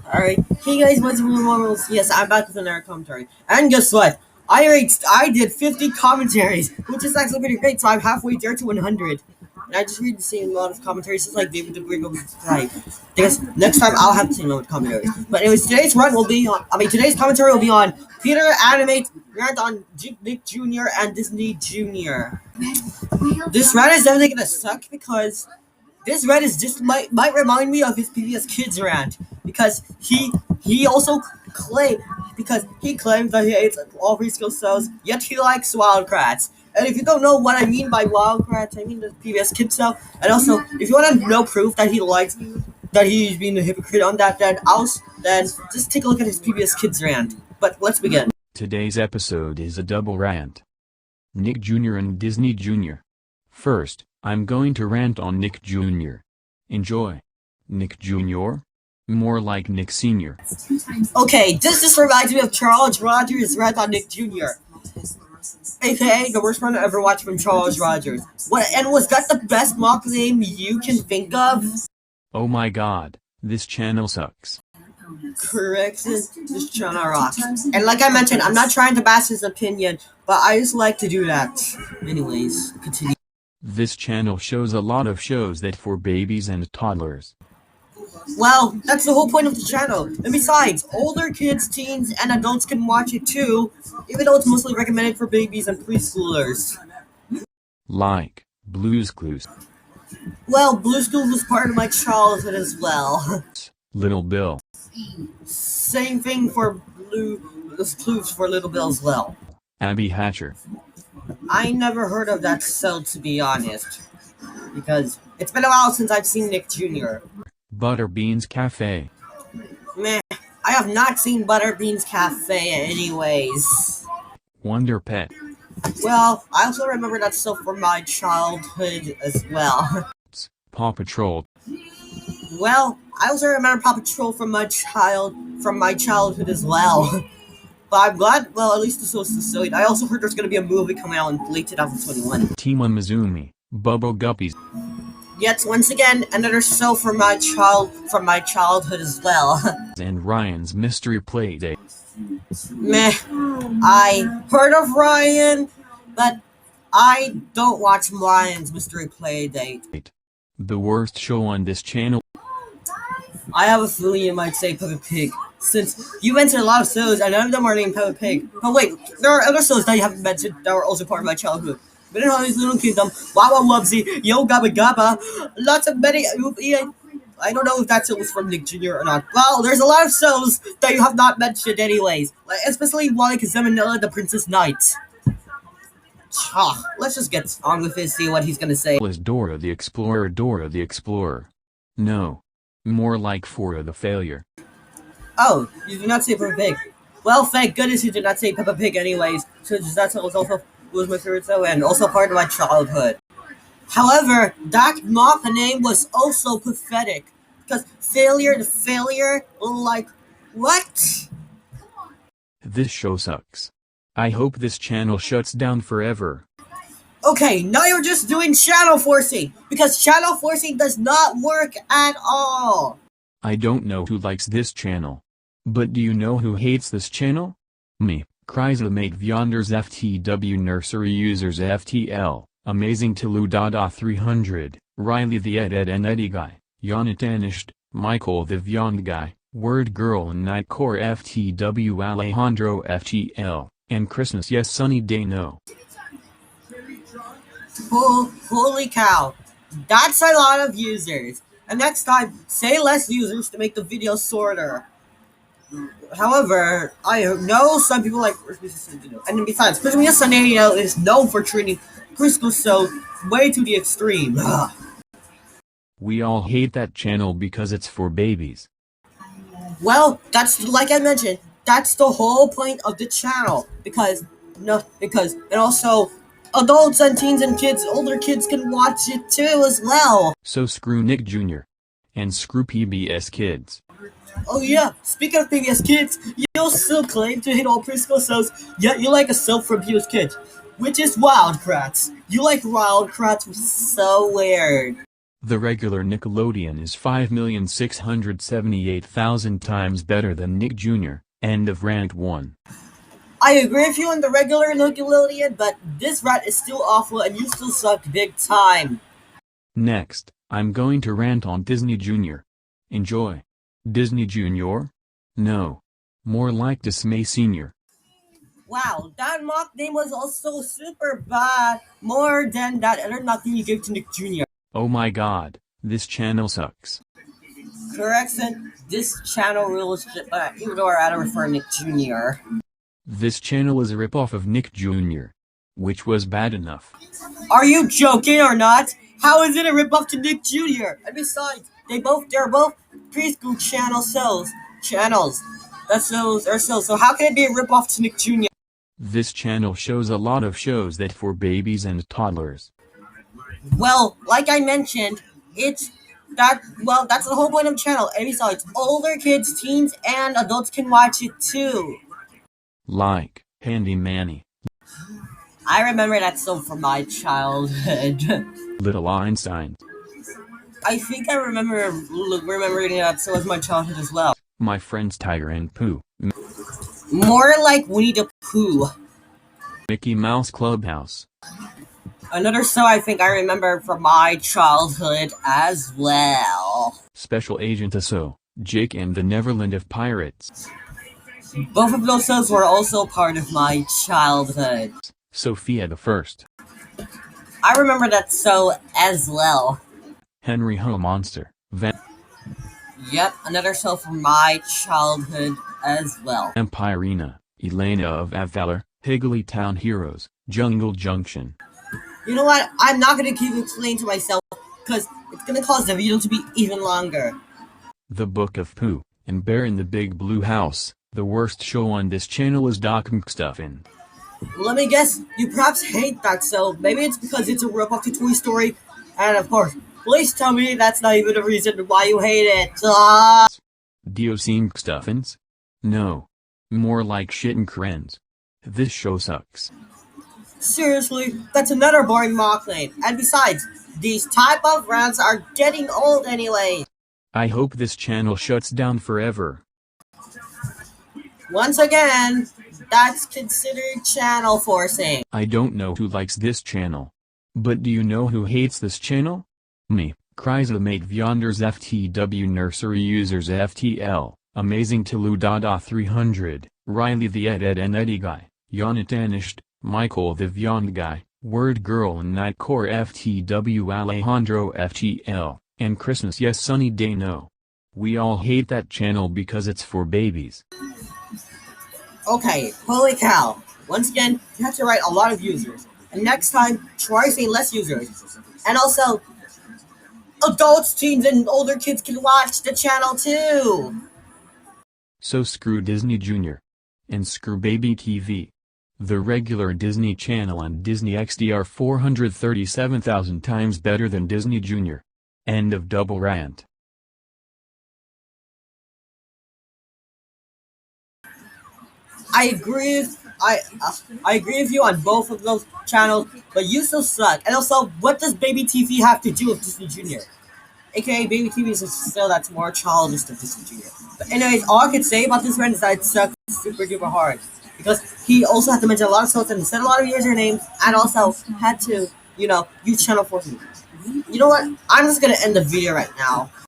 Alright, hey guys, what's up, normals? Yes, I'm back with another commentary. And guess what? I did 50 commentaries, which is actually pretty great, so I'm halfway there to 100. And I just read the same amount of commentaries as like David the Great type. Because next time I'll have the same amount of commentaries. But anyways, today's commentary will be on Peter Animate, Rant on Nick Jr. and Disney Jr. This rant is definitely gonna suck because this rant is just might remind me of his previous kids rant because he also claim because he claims that he hates all preschool shows, yet he likes Wildcrats. And if you don't know what I mean by Wildcrats, I mean the previous kids show. And also, if you want to know proof that he's being a hypocrite on that, then just take a look at his previous kids rant. But let's begin. Today's episode is a double rant. Nick Jr. and Disney Jr. First, I'm going to rant on Nick Jr. Enjoy. Nick Jr.? More like Nick Sr. Okay, this just reminds me of Charles Rogers' rant on Nick Jr. AKA the worst one I ever watched from Charles Rogers. And was that the best mock name you can think of? Oh my god, this channel sucks. Correction, this channel rocks. And like I mentioned, I'm not trying to bash his opinion, but I just like to do that. Anyways, continue. This channel shows a lot of shows that for babies and toddlers. Well, that's the whole point of the channel. And besides, older kids, teens, and adults can watch it too, even though it's mostly recommended for babies and preschoolers. Like Blue's Clues. Well, Blue's Clues was part of my childhood as well. Little Bill. Same thing for Blue's Clues for Little Bill as well. Abby Hatcher. I never heard of that show, to be honest, because it's been a while since I've seen Nick Jr. Butterbean's Cafe. Meh, I have not seen Butterbean's Cafe anyways. Wonder Pet. Well, I also remember that show from my childhood as well. Paw Patrol. Well, I also remember Paw Patrol from my childhood as well. But I'm glad, well, at least the show's still sweet. I also heard there's going to be a movie coming out in late 2021. Tima Mizumi. Bubble Guppies. Yet once again, another show from my childhood as well. And Ryan's Mystery Playdate. Meh. I heard of Ryan, but I don't watch Ryan's Mystery Playdate. The worst show on this channel. I have a feeling you might say Peppa Pig, since you mentioned a lot of shows and none of them are named Peppa Pig. But wait, there are other shows that you haven't mentioned that were also part of my childhood. But in Holly's Little Kingdom, Wawa Wubsy, Yo Gabba Gabba, lots of many. I don't know if that show was from Nick Jr. or not. Well, there's a lot of shows that you have not mentioned anyways, like, especially Wally Kazemanilla, the Princess Knight. Let's just get on with it, see what he's gonna say. Is Dora the Explorer Dora the Explorer? No. More like Fora the Failure. Oh, you do not say Peppa Pig. Well, thank goodness you did not say Peppa Pig anyways, since that was my favorite show and also part of my childhood. However, that mock name was also pathetic, because Failure the Failure, like, what? This show sucks. I hope this channel shuts down forever. Okay, now you're just doing channel forcing, because channel forcing does not work at all. I don't know who likes this channel. But do you know who hates this channel? Me, Chrysomate Vyonders FTW Nursery Users FTL, Amazing Tulu Dada 300, Riley the Ed and Eddie Guy, Yonatanished, Michael the Vyond Guy, Word Girl and Nightcore FTW Alejandro FTL, and Christmas Yes Sunny Day No. Holy cow, that's a lot of users. And next time, say less users to make the video shorter. However, I know some people like and besides, Christmas Sunday is known for treating preschool shows way to the extreme. We all hate that channel because it's for babies. Well, that's like I mentioned, that's the whole point of the channel. Because and also adults and teens and kids, older kids can watch it too as well. So screw Nick Jr. and screw PBS Kids. Oh yeah, speaking of PBS Kids, you still claim to hate all preschool shows, yet you like a show from PBS Kids, which is Wildcrats. You like Wildcrats, which is so weird. The regular Nickelodeon is 5,678,000 times better than Nick Jr. End of Rant 1. I agree with you on the regular Nickelodeon, but this Rant is still awful and you still suck big time. Next, I'm going to rant on Disney Jr. Enjoy. Disney Jr.? No. More like Dismay Sr. Wow, that mock name was also super bad. More than that other mock name you gave to Nick Jr. Oh my god, this channel sucks. Correction, this channel rules, even though I refer Nick Jr. This channel is a ripoff of Nick Jr., which was bad enough. Are you joking or not? How is it a ripoff to Nick Jr.? And besides, they're both preschool channels. That's so how can it be a ripoff to Nick Jr.? This channel shows a lot of shows that for babies and toddlers. Well, like I mentioned, that's the whole point of the channel. And besides, older kids, teens, and adults can watch it too. Like Handy Manny, I remember that so from my childhood. Little Einstein, I think I remember remembering that so as my childhood as well. My Friends Tiger and Pooh, More like Winnie the Pooh. Mickey Mouse Clubhouse, Another show I think I remember from my childhood as well. Special Agent Aso, Jake and the Neverland of Pirates, Both of those shows were also part of my childhood. Sophia the First, I remember that show as well. Henry Ho Monster, Yep, another show from my childhood as well. Vampirina, Elena of Valor, Higglytown Heroes, Jungle Junction. You know what? I'm not gonna keep explaining to myself because it's gonna cause the video to be even longer. The Book of Pooh, and Bear in the Big Blue House. The worst show on this channel is Doc McStuffin. Let me guess, you perhaps hate that show. Maybe it's because it's a ripoff to Toy Story. And of course, please tell me that's not even the reason why you hate it. Do you see McStuffins? No. More like shit and crens. This show sucks. Seriously, that's another boring mock name. And besides, these type of rants are getting old anyway. I hope this channel shuts down forever. Once again, that's considered channel forcing. I don't know who likes this channel. But do you know who hates this channel? Me, Peteranimate Vyonders FTW Nursery Users FTL, Amazing Tulu Dada 300, Riley the Ed and Eddie Guy, Yonatanished, Michael the Vyond Guy, Word Girl and Nightcore FTW Alejandro FTL, and Christmas Yes Sunny Day No. We all hate that channel because it's for babies. Okay, holy cow. Once again, you have to write a lot of users. And next time, try saying less users. And also, adults, teens, and older kids can watch the channel too. So screw Disney Jr. And screw Baby TV. The regular Disney Channel and Disney XD are 437,000 times better than Disney Jr. End of double rant. I agree with you on both of those channels, but you still suck. And also, what does Baby TV have to do with Disney Jr.? AKA Baby TV is still that's more childish than Disney Jr. But anyways, all I can say about this rant is that it sucks super duper hard. Because he also had to mention a lot of shows and said a lot of usernames and also had to, use channel 14. You know what? I'm just gonna end the video right now.